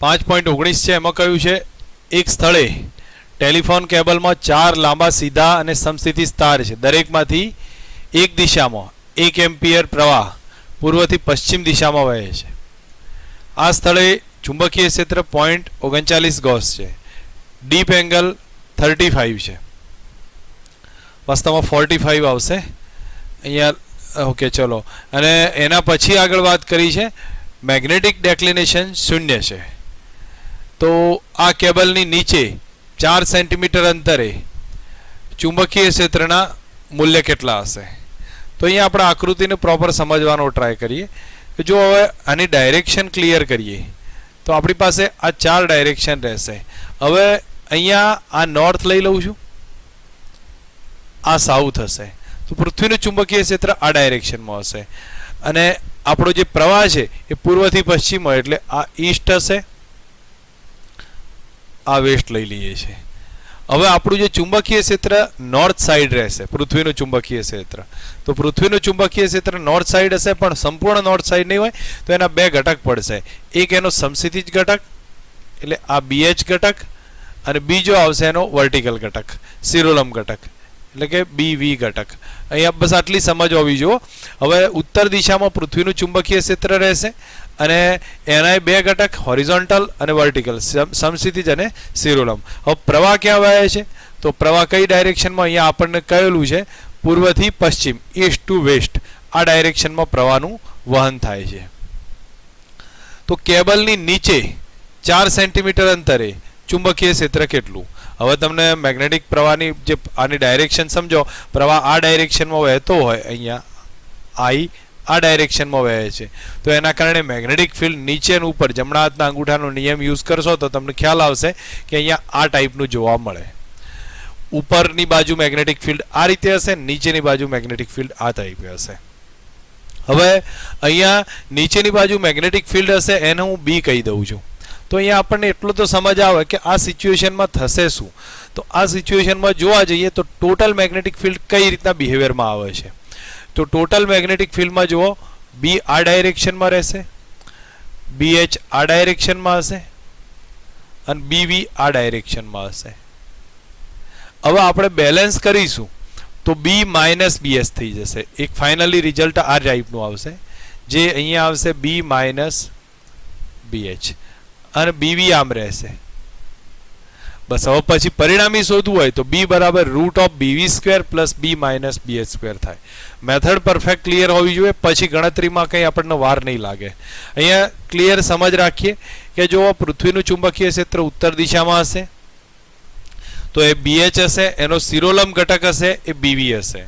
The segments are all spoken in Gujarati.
5.19 છે એમાં કહ્યું છે એક સ્થળે ટેલિફોન કેબલમાં 4 લાંબા સીધા અને સમસ્થિતિ તાર છે, દરેકમાંથી એક દિશામાં 1 એમ્પિયર પ્રવાહ પૂર્વથી પશ્ચિમ દિશામાં વહે છે. આ સ્થળે ચુંબકીય ક્ષેત્ર 0.39 ગોસ છે, ડીપ એંગલ 35 છે, વાસ્તવમાં 45 આવશે અહીંયા. ઓકે ચલો, અને એના પછી આગળ વાત કરી છે મેગ્નેટિક ડેક્લિનેશન 0 છે. તો આ કેબલની નીચે 4 સેન્ટીમીટર અંતરે ચુંબકીય ક્ષેત્રના મૂલ્ય કેટલા હશે? તો અહીંયા આપણે આકૃતિને પ્રોપર સમજવાનો ટ્રાય કરીએ કે જો હવે આની ડાયરેક્શન ક્લિયર કરીએ તો આપણી પાસે આ 4 ડાયરેક્શન રહેશે. હવે અહીંયા આ નોર્થ લઈ લઉં છું, આ સાઉથ હશે, તો પૃથ્વીનું ચુંબકીય ક્ષેત્ર આ ડાયરેક્શનમાં હશે, અને આપણો જે પ્રવાહ છે એ પૂર્વથી પશ્ચિમ હોય એટલે આ ઈસ્ટ હશે, આ વેસ્ટ લઈ લઈએ છીએ. હવે આપણું જે ચુંબકીય ક્ષેત્ર નોર્થ સાઈડ રહેશે, પૃથ્વીનું ચુંબકીય ક્ષેત્ર, તો પૃથ્વીનું ચુંબકીય ક્ષેત્ર નોર્થ સાઈડ હશે, પણ સંપૂર્ણ નોર્થ સાઈડ નહીં હોય, તો એના 2 ઘટક પડશે. એક એનો સમસ્થિતિજ ઘટક એટલે આ BH ઘટક, અને બીજો આવશે એનો વર્ટિકલ ઘટક, સિરોલમ ઘટક એટલે કે BV ઘટક. અહીંયા બસ આટલી સમજ હોવી જોઈએ. હવે ઉત્તર દિશામાં પૃથ્વીનું ચુંબકીય ક્ષેત્ર રહેશે, અને એના 2 ઘટક હોરિઝોન્ટલ અને વર્ટિકલ, સમસ્થિતિજ અને સિરોલમ. હવે પ્રવાહ ક્યાં વહે છે? તો પ્રવાહ કઈ ડાયરેક્શનમાં? અહીંયા આપણને કહેલું છે પૂર્વથી પશ્ચિમ, ઈસ્ટ ટુ વેસ્ટ, આ ડાયરેક્શનમાં પ્રવાહનું વહન થાય છે. તો કેબલની નીચે 4 સેન્ટીમીટર અંતરે ચુંબકીય ક્ષેત્ર કેટલું? હવે તમને મેગ્નેટિક પ્રવાહની જે આની ડાયરેક્શન સમજો, પ્રવાહ આ ડાયરેક્શનમાં વહેતો હોય, અહીંયા આ ડાયરેક્શનમાં વહે છે, તો એના કારણે મેગ્નેટિક ફિલ્ડ નીચે અને ઉપર જમણા હાથના અંગૂઠાનો નિયમ યુઝ કરશો તો તમને ખ્યાલ આવશે કે અહીંયા આ ટાઈપનું જોવા મળે. ઉપરની બાજુ મેગ્નેટિક ફિલ્ડ આ રીતે હશે, નીચેની બાજુ મેગ્નેટિક ફિલ્ડ આ ટાઈપે હશે. હવે અહીંયા નીચેની બાજુ મેગ્નેટિક ફિલ્ડ હશે, એને હું B કહી દઉં છું. તો અહીંયા આપણને એટલું તો સમજ આવે કે આ સિચ્યુએશનમાં થશે શું. તો આ સિચ્યુએશનમાં જોવા જઈએ તો ટોટલ મેગ્નેટિક ફિલ્ડ કઈ રીતના બિહેવિયરમાં આવે છે. તો ટોટલ મેગ્નેટિક ફિલ્ડમાં જુઓ, B આ ડાયરેક્શનમાં રહેશે, BH આ ડાયરેક્શનમાં હશે, અને BV આ ડાયરેક્શનમાં હશે. હવે આપણે બેલેન્સ કરીશું તો B માઇનસ BH થઈ જશે. એક ફાઇનલી રિઝલ્ટ આ ટાઈપનું આવશે, જે અહીંયા આવશે B માઇનસ BH, અને BV આમ રહેશે. બસ હવે પછી પરિણામી શોધવું હોય તો B બરાબર √BV² plus B minus BH² થાય. મેથડ પરફેક્ટ ક્લિયર હોવી જોઈએ, પછી ગણતરીમાં કંઈ આપણને વાર નહીં લાગે. અહીંયા ક્લિયર સમજ રાખીએ કે જો પૃથ્વીનું ચુંબકીય ક્ષેત્ર ઉત્તર દિશામાં હશે તો એ BH હશે, એનો સિરોલમ ઘટક હશે એ BV હશે.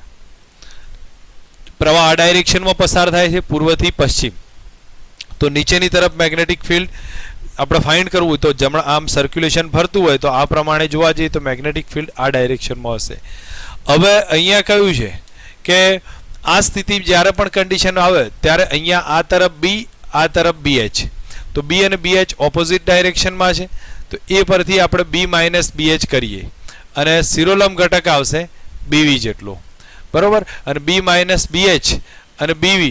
પ્રવાહ આ ડાયરેક્શનમાં પસાર થાય છે, પૂર્વથી પશ્ચિમ. તો નીચેની તરફ મેગ્નેટિક ફિલ્ડ આપણે ફાઇન્ડ કરવું હોય તો જમણા આમ સર્ક્યુલેશન ફરતું હોય તો આ પ્રમાણે જોવા જઈએ તો મેગ્નેટિક ફિલ્ડ આ ડાયરેક્શનમાં હશે. હવે અહીંયા કહ્યું છે કે આ સ્થિતિ જ્યારે પણ કન્ડિશન આવે ત્યારે અહીંયા આ તરફ B, આ તરફ BH, તો B અને BH ઓપોઝિટ ડાયરેક્શનમાં છે, તો એ પરથી આપણે B માઇનસ BH કરીએ, અને સિરોલમ ઘટક આવશે BV જેટલો, બરોબર. અને B માઇનસ BH અને BV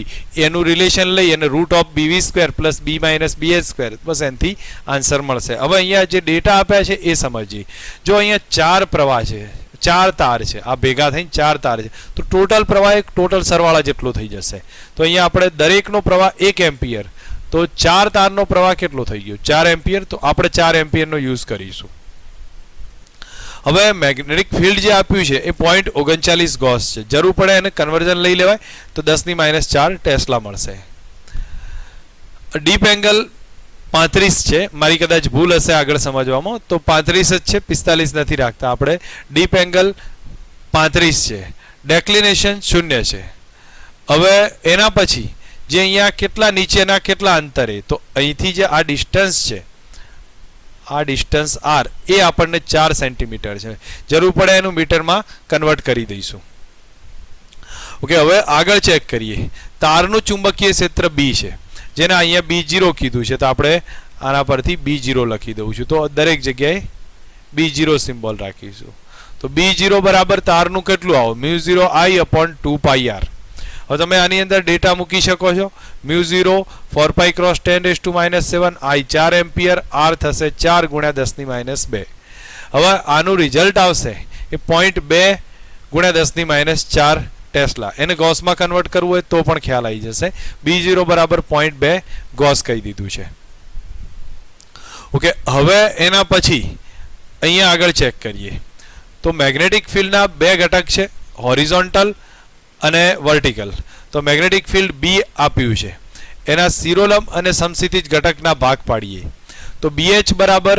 એનું રિલેશન લઈ અને √BV² plus B minus BH², બસ એનાથી આન્સર મળશે. હવે અહીંયા જે ડેટા આપ્યા છે એ સમજીએ. જો અહીંયા 4 પ્રવાહ છે, 4 તાર છે, આ ભેગા થઈને 4 તાર છે, તો ટોટલ પ્રવાહ એક ટોટલ સરવાળા જેટલો થઈ જશે. તો અહીંયા આપણે દરેકનો પ્રવાહ 1 એમ્પિયર, તો 4 તારનો પ્રવાહ કેટલો થઈ ગયો? 4 એમ્પિયર. તો આપણે 4 એમ્પિયરનો યુઝ કરીશું. હવે મેગ્નેટિક ફિલ્ડ જે આપ્યું છે એ 0.39 ગોસ છે. જરૂર પડે એને કન્વર્ઝન લઈ લેવાય તો 10⁻⁴ ટેસ્લા મળશે. ડીપ એંગલ 35 છે, મારી કદાચ ભૂલ હશે આગળ સમજવામાં, તો 35 જ છે, 45 નથી રાખતા આપણે. ડીપ એંગલ 35 છે, ડેક્લિનેશન 0 છે. હવે એના પછી જે અહીંયા કેટલા નીચેના કેટલા અંતરે, તો અહીંથી જે આ ડિસ્ટન્સ છે, આ ડિસ્ટન્સ R એ આપણને 4 સેન્ટીમીટર છે. જરૂર પડે એનું મીટરમાં કન્વર્ટ કરી દઈશું. ઓકે, હવે આગળ ચેક કરીએ. તારનું ચુંબકીય ક્ષેત્ર B છે, જેને અહીંયા B0 કીધું છે, તો આપણે આના પરથી B0 લખી દઉં છું. તો દરેક જગ્યાએ B0 સિમ્બોલ રાખીશું. તો B0 બરાબર તારનું કેટલું આવો? μ0I/2πr. હવે તમે આની અંદર ડેટા મૂકી શકો છો. μ0 4 pi × 10⁻⁷ I 4 એમ્પિયર, R થશે 4 × 10⁻². હવે આનું રિઝલ્ટ આવશે એ 0.2 × 10⁻4 ટેસ્લા. એને ગોસમાં કન્વર્ટ કરવું હોય તો પણ ખ્યાલ આવી જશે. B0 બરાબર 0.2 ગોસ કહી દીધું છે. ઓકે, હવે એના પછી અહીંયા આગળ ચેક કરીએ તો મેગ્નેટિક ફિલ્ડના બે ઘટક છે, હોરિઝોન્ટલ અને વર્ટિકલ. તો મેગ્નેટિક ફિલ્ડ B આપ્યું છે, એના શિરોલંબ અને સમક્ષિતિજ ઘટકના ભાગ પાડીએ તો BH બરાબર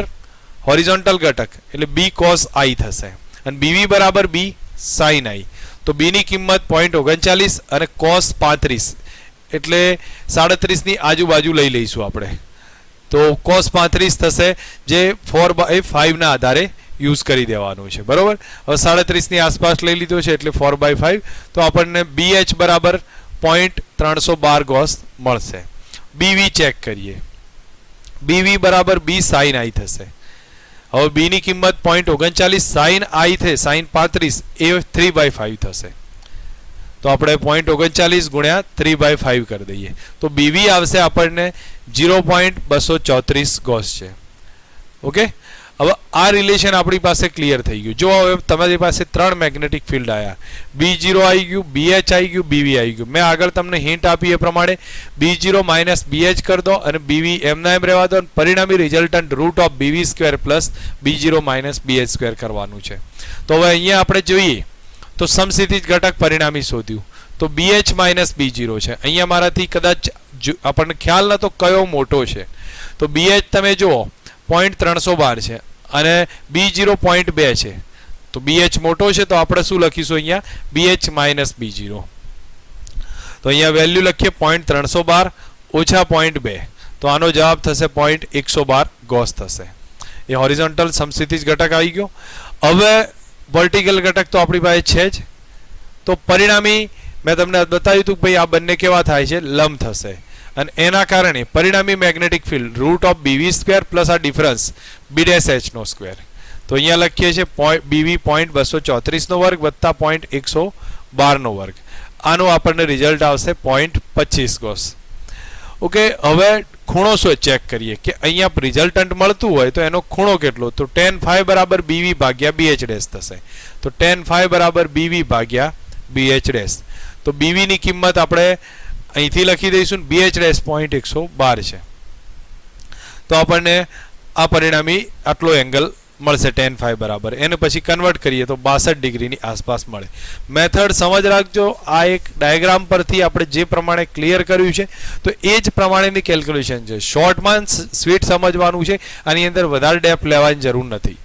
હોરિઝોન્ટલ ઘટક એટલે B cos I થશે અને BV બરાબર B sin I. તો B ની કિંમત 0.39 અને cos 35 એટલે 37 ની આજુબાજુ લઈ લઈશું આપણે. તો cos 35 થશે જે 4/5 ના આધારે યુઝ કરી દેવાનું છે, બરોબર. હવે 37 ની આસપાસ લઈ લીધો છે એટલે 4/5. તો આપણને BH બરાબર 0.312 ગોસ મળશે. BV ચેક કરીએ. BV બરાબર B sin I થશે. હવે B ની કિંમત 0.39 sin I છે, sin 35 એ 3/5 થશે. તો આપણે 0.39 ગુણ્યા 3/5 કરી દઈએ તો BV આવશે આપણને 0.234 ગોસ છે. ઓકે, હવે આ રિલેશન આપણી પાસે ક્લિયર થઈ ગયું. જો હવે તમારી પાસે ત્રણ મેગ્નેટિક ફિલ્ડ આવ્યા, B0 આવી ગયું, BH આવી ગયું, BV આવી ગયું. મેં આગળ તમને હિન્ટ આપી એ પ્રમાણે B0 માઇનસ BH કરી દો અને BV એમના એમ રહેવા દો. પરિણામી resultant √BV² plus B0 minus BH² કરવાનું છે. તો હવે અહીંયા આપણે જોઈએ તો સમક્ષિતિજ ઘટક પરિણામી શોધ્યું તો BH માઇનસ B0 છે. અહીંયા મારાથી કદાચ આપણને ખ્યાલ નતો કયો મોટો છે. તો BH તમે જુઓ 0.312 છે અને B0 0.2 છે. તો BH મોટો છે તો આપણે શું લખીશું અહીંયા BH માઇનસ B0. તો અહીંયા વેલ્યુ લખીએ 0.312 ઓછા 0.2. તો આનો જવાબ થશે 0.112 ગોસ થશે. એ હોરિઝોન્ટલ સમક્ષિતિજ ઘટક આવી ગયો. હવે વર્ટિકલ ઘટક તો આપણી પાસે છે જ. તો પરિણામી મેં તમને બતાવ્યું હતું કે ભાઈ આ બંને કેવા થાય છે, લંબ થશે અને એના કારણે પરિણામી મેગ્નેટિક ફિલ્ડ √BV² પ્લસ આ ડિફરન્સ B'(H)². તો અહીંયા લખીએ છીએ BV 0.234 વત્તા 0.112 વર્ગ. આનું આપણને રિઝલ્ટ આવશે 0.25 ગોસ. ઓકે, હવે ખૂણો શું ચેક કરીએ કે અહીંયા રિઝલ્ટન્ટ મળતું હોય તો એનો ખૂણો કેટલો. તો tan phi બરાબર BV ભાગ્યા BH ડેશ થશે. તો tan phi બરાબર BV ભાગ્યા BH ડેશ. તો BV ની કિંમત આપણે અહીંથી લખી દઈશું, BH ડેશ 0.112 છે. તો આપણને આ પરિણામી આટલો એંગલ મળશે tan phi બરાબર. એને પછી કન્વર્ટ કરીએ તો 62 ડિગ્રીની આસપાસ મળે. મેથડ સમજ રાખજો. આ એક ડાયાગ્રામ પરથી આપણે જે પ્રમાણે ક્લિયર કર્યું છે તો એ જ પ્રમાણેની કેલ્ક્યુલેશન છે. શોર્ટમાં સ્વીટ સમજવાનું છે, આની અંદર વધારે ડેપ્થ લેવાની જરૂર નથી.